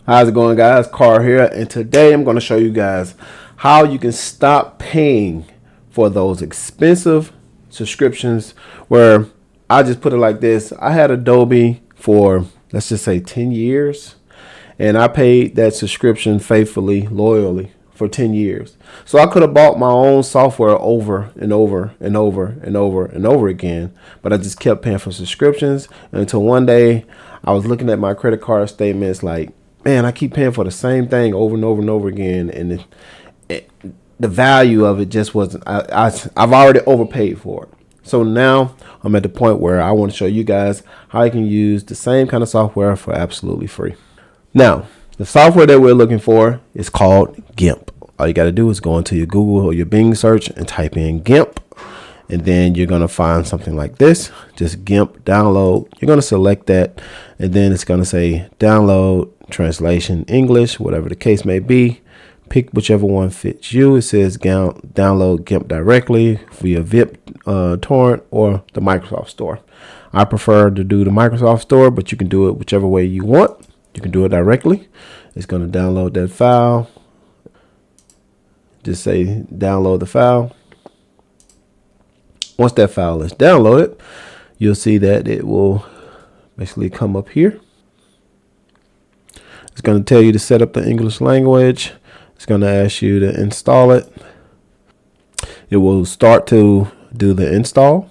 How's it going, guys? Carl here, and today I'm going to show you guys how you can stop paying for those expensive subscriptions where I just put it like this. I had Adobe for, let's just say, 10 years, and I paid that subscription faithfully, loyally for 10 years. So I could have bought my own software over and over and over and over and over again, but I just kept paying for subscriptions until one day I was looking at my credit card statements like, man, I keep paying for the same thing over and over and over again, and the value of it just wasn't. I've already overpaid for it. So now I'm at the point where I want to show you guys how you can use the same kind of software for absolutely free. Now, the software that we're looking for is called GIMP. All you got to do is go into your Google or your Bing search and type in GIMP. And then you're going to find something like this. Just GIMP download. You're going to select that. And then it's going to say download, translation, English, whatever the case may be. Pick whichever one fits you. It says download GIMP directly via VIP, torrent, or the Microsoft Store. I prefer to do the Microsoft Store, but you can do it whichever way you want. You can do it directly. It's going to download that file. Just say download the file. Once that file is downloaded, you'll see that it will basically come up here. It's going to tell you to set up the English language. It's going to ask you to install it. It will start to do the install.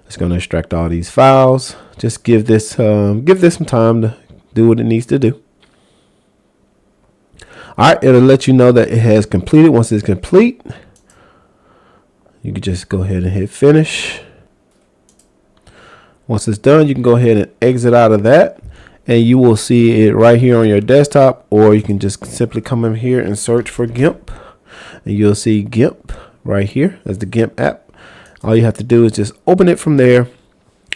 It's going to extract all these files. Just give this some time to do what it needs to do. All right, it'll let you know that it has completed. Once it's complete, you can just go ahead and hit finish. Once it's done, you can go ahead and exit out of that, and you will see it right here on your desktop, or you can just simply come in here and search for GIMP, and you'll see GIMP right here as the GIMP app. All you have to do is just open it from there,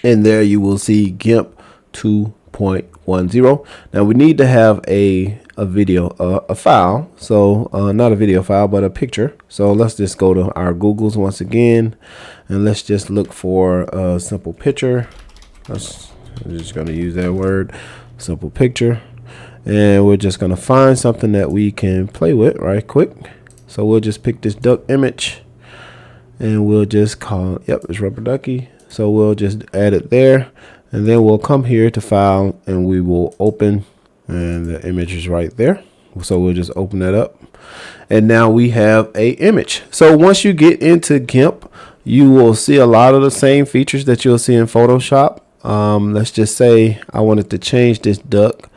and there you will see GIMP 2.10. Now we need to have a video, a file. So not a video file, but a picture. So let's just go to our Googles once again, and let's just look for a simple picture. I'm just going to use that word, simple picture, and we're just going to find something that we can play with right quick. So we'll just pick this duck image, and we'll just call, yep, it's rubber ducky. So we'll just add it there, and then we'll come here to file, and we will open, and the image is right there. So we'll just open that up, and now we have a image. So once you get into GIMP, you will see a lot of the same features that you'll see in Photoshop. Let's just say I wanted to change this duck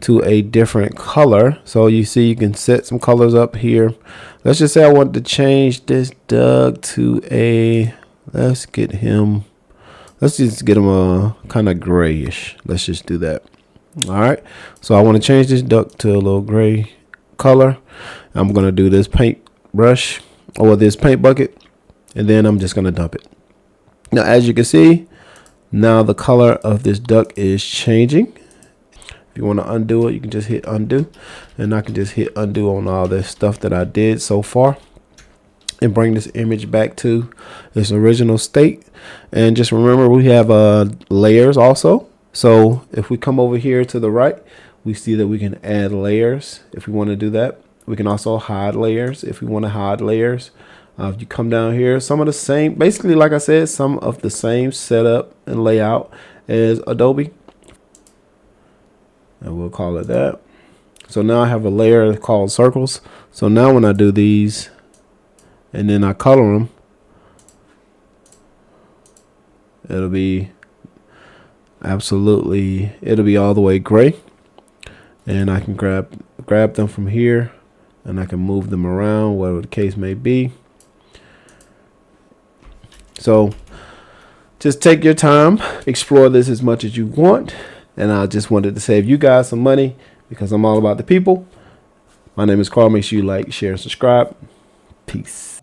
to a different color. So you see, you can set some colors up here. Let's just say I want to change this duck to a, let's just get him a kind of grayish. Let's just do that. All right, so I want to change this duck to a little gray color. I'm going to do this paint brush or this paint bucket, and then I'm just going to dump it. Now, as you can see, now the color of this duck is changing. If you want to undo it, you can just hit undo, and I can just hit undo on all this stuff that I did so far and bring this image back to its original state. And just remember, we have layers also. So if we come over here to the right, we see that we can add layers if we want to do that. We can also hide layers if we want to hide layers. If you come down here, some of the same, basically, like I said, some of the same setup and layout as Adobe. And we'll call it that. So now I have a layer called circles. So now when I do these and then I color them, it'll be all the way gray, and I can grab them from here, and I can move them around, whatever the case may be. So just take your time, explore this as much as you want, and I just wanted to save you guys some money because I'm all about the people. My name is Carl. Make sure you like, share, and subscribe. Peace.